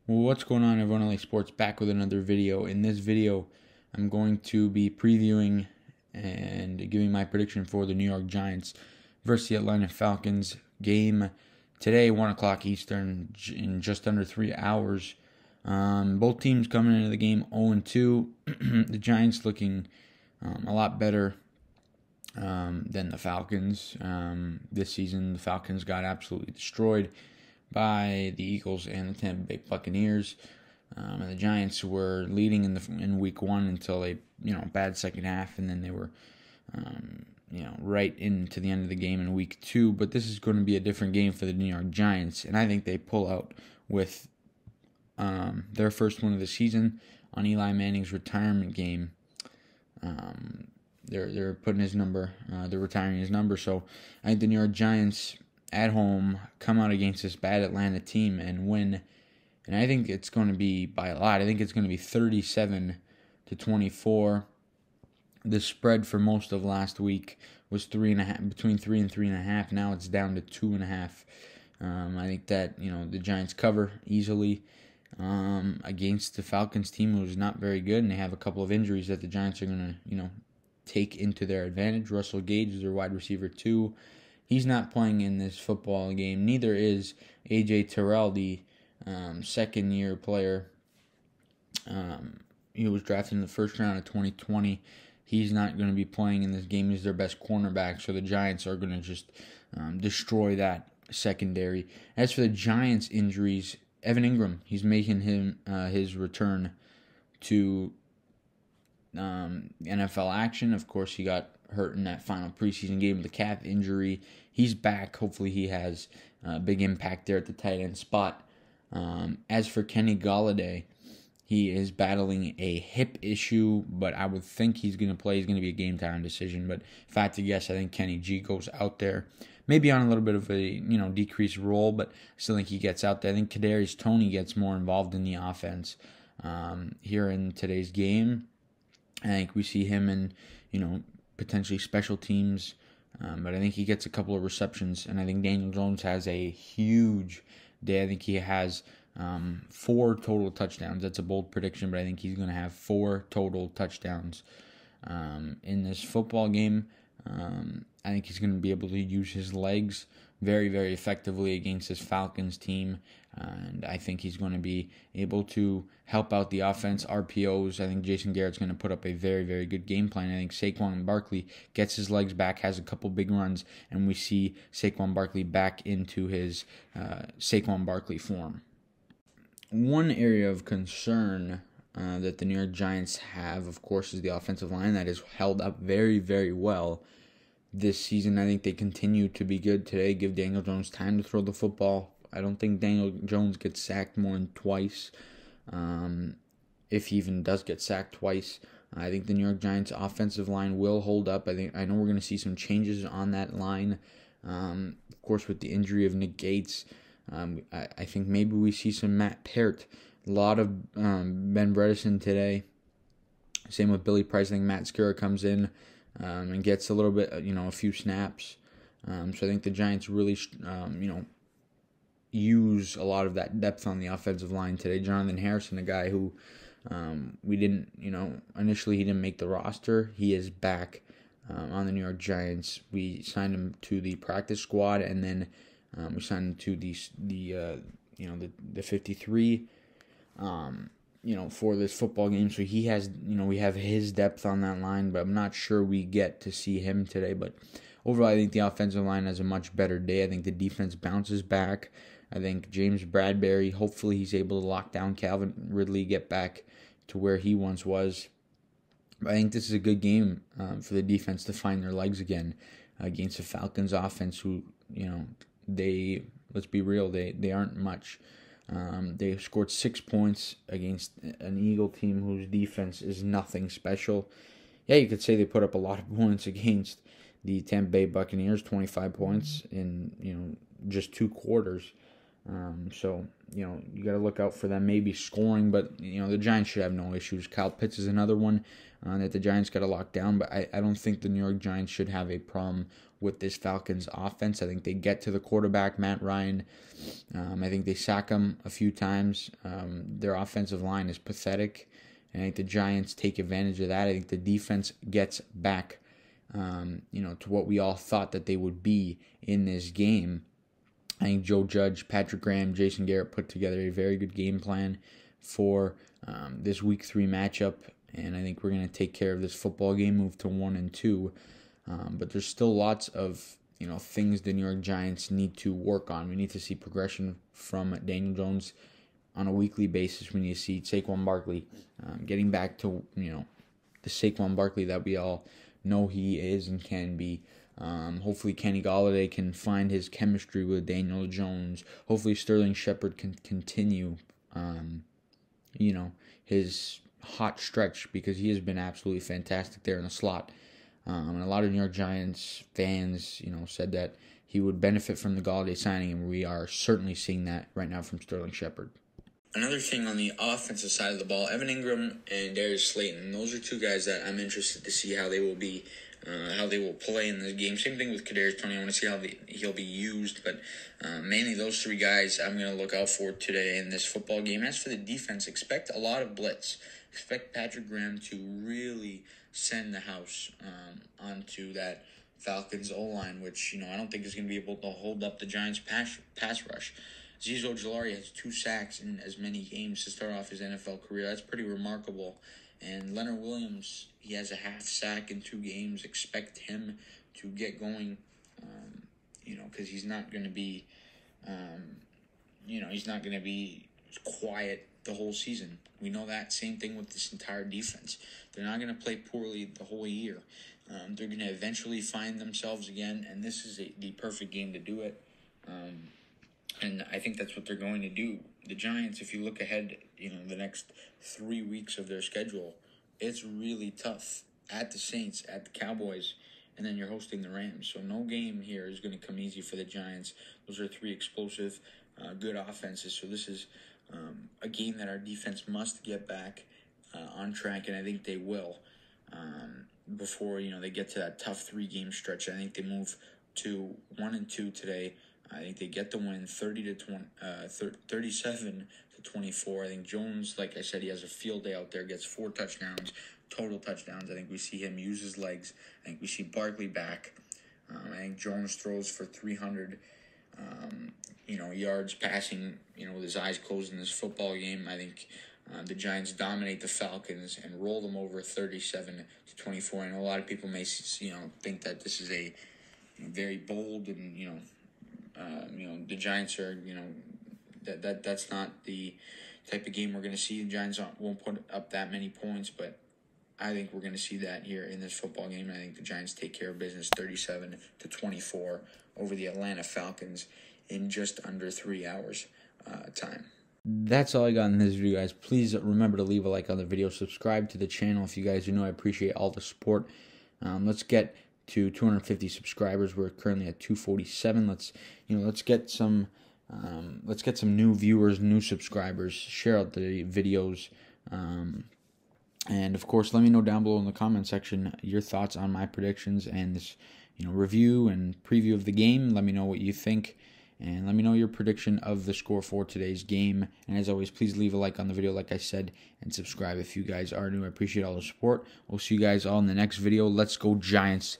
Well, what's going on, everyone? LA Sports back with another video. In this video, I'm going to be previewing and giving my prediction for the New York Giants versus the Atlanta Falcons game today, 1 o'clock Eastern, in just under 3 hours. Both teams coming into the game 0-2. The Giants looking a lot better than the Falcons. This season, the Falcons got absolutely destroyed by the Eagles and the Tampa Bay Buccaneers. And the Giants were leading in week one until a bad second half, and then they were right into the end of the game in week two. But this is going to be a different game for the New York Giants, and I think they pull out with their first win of the season on Eli Manning's retirement game. They're putting his number, they're retiring his number. So I think the New York Giants at home come out against this bad Atlanta team and win. And I think it's going to be by a lot. I think it's going to be 37-24. The spread for most of last week was 3.5, between 3 and 3.5. Now it's down to 2.5. I think that the Giants cover easily against the Falcons team, who's not very good, and they have a couple of injuries that the Giants are going to take into their advantage. Russell Gage is their wide receiver 2. He's not playing in this football game. Neither is A.J. Terrell, the second-year player. He was drafted in the first round of 2020. He's not going to be playing in this game. He's their best cornerback, so the Giants are going to just destroy that secondary. As for the Giants' injuries, Evan Ingram, he's making his return to NFL action. Of course, he got hurt in that final preseason game with a calf injury. He's back. Hopefully he has a big impact there at the tight end spot. As for Kenny Golladay, he is battling a hip issue, but I would think he's going to play. He's going to be a game time decision, but if I had to guess, I think Kenny G goes out there. Maybe on a little bit of a decreased role, but I still think he gets out there. I think Kadarius Toney gets more involved in the offense here in today's game. I think we see him in potentially special teams, but I think he gets a couple of receptions, and I think Daniel Jones has a huge day. I think he has 4 total touchdowns. That's a bold prediction, but I think he's going to have 4 total touchdowns in this football game. I think he's going to be able to use his legs very, very effectively against this Falcons team, and I think he's going to be able to help out the offense, RPOs. I think Jason Garrett's going to put up a very, very good game plan. I think Saquon Barkley gets his legs back, has a couple big runs, and we see Saquon Barkley back into his Saquon Barkley form. One area of concern that the New York Giants have, of course, is the offensive line that has held up very, very well this season. I think they continue to be good today. Give Daniel Jones time to throw the football. I don't think Daniel Jones gets sacked more than twice. If he even does get sacked twice, I think the New York Giants offensive line will hold up. I know we're going to see some changes on that line. Of course, with the injury of Nick Gates, I think maybe we see some Matt Peart. A lot of Ben Bredesen today. Same with Billy Price. I think Matt Skura comes in and gets a little bit, a few snaps. So I think the Giants really, use a lot of that depth on the offensive line today. Jonathan Harrison, a guy who we didn't, initially he didn't make the roster. He is back on the New York Giants. We signed him to the practice squad, and then we signed him to the 53. For this football game. So he has, we have his depth on that line, but I'm not sure we get to see him today. But overall, I think the offensive line has a much better day. I think the defense bounces back. I think James Bradbury, hopefully he's able to lock down Calvin Ridley, get back to where he once was. But I think this is a good game for the defense to find their legs again against the Falcons offense, who, let's be real, they aren't much. They scored 6 points against an Eagle team whose defense is nothing special. Yeah, you could say they put up a lot of points against the Tampa Bay Buccaneers, 25 points in just 2 quarters. So, you got to look out for them maybe scoring, but, the Giants should have no issues. Kyle Pitts is another one that the Giants got to lock down, but I don't think the New York Giants should have a problem with this Falcons offense. I think they get to the quarterback, Matt Ryan. I think they sack him a few times. Their offensive line is pathetic, and I think the Giants take advantage of that. I think the defense gets back, to what we all thought that they would be in this game. I think Joe Judge, Patrick Graham, Jason Garrett put together a very good game plan for this Week 3 matchup, and I think we're going to take care of this football game, move to 1-2. But there's still lots of things the New York Giants need to work on. We need to see progression from Daniel Jones on a weekly basis. We need to see Saquon Barkley getting back to the Saquon Barkley that we all know he is and can be. Hopefully Kenny Golladay can find his chemistry with Daniel Jones. Hopefully Sterling Shepard can continue, his hot stretch, because he has been absolutely fantastic there in the slot. And a lot of New York Giants fans, said that he would benefit from the Golladay signing, and we are certainly seeing that right now from Sterling Shepard. Another thing on the offensive side of the ball, Evan Ingram and Darius Slayton. Those are two guys that I'm interested to see how they will be, how they will play in the game. Same thing with Kadarius Toney. I want to see how he'll be used, but mainly those three guys I'm going to look out for today in this football game. As for the defense, expect a lot of blitz. Expect Patrick Graham to really send the house onto that Falcons O-line, which I don't think is going to be able to hold up the Giants' pass rush. Azeez Ojulari has 2 sacks in as many games to start off his NFL career. That's pretty remarkable. And Leonard Williams, he has a half sack in 2 games. Expect him to get going, because he's not going to be, he's not going to be quiet the whole season. We know that. Same thing with this entire defense. They're not going to play poorly the whole year. They're going to eventually find themselves again, and this is the perfect game to do it. And I think that's what they're going to do. The Giants, if you look ahead, the next 3 weeks of their schedule, it's really tough. At the Saints, at the Cowboys, and then you're hosting the Rams. So no game here is going to come easy for the Giants. Those are 3 explosive, good offenses. So this is a game that our defense must get back on track, and I think they will before they get to that tough 3-game stretch. I think they move to 1-2 today. I think they get the win 37-24. I think Jones, like I said, he has a field day out there, gets 4 touchdowns, total touchdowns. I think we see him use his legs. I think we see Barkley back. I think Jones throws for 300 yards passing, with his eyes closed in this football game. I think the Giants dominate the Falcons and roll them over 37-24. I know a lot of people may, think that this is a very bold and, the Giants are, that's not the type of game we're going to see. The Giants won't put up that many points, but I think we're going to see that here in this football game. I think the Giants take care of business 37-24 over the Atlanta Falcons in just under 3 hours time. That's all I got in this video, guys. Please remember to leave a like on the video. Subscribe to the channel if you guys I appreciate all the support. Let's get to 250 subscribers. We're currently at 247. Let's get some new viewers, new subscribers. Share out the videos. And of course, let me know down below in the comment section your thoughts on my predictions and this, review and preview of the game. Let me know what you think, and let me know your prediction of the score for today's game. And as always, please leave a like on the video, like I said, and subscribe if you guys are new. I appreciate all the support. We'll see you guys all in the next video. Let's go Giants.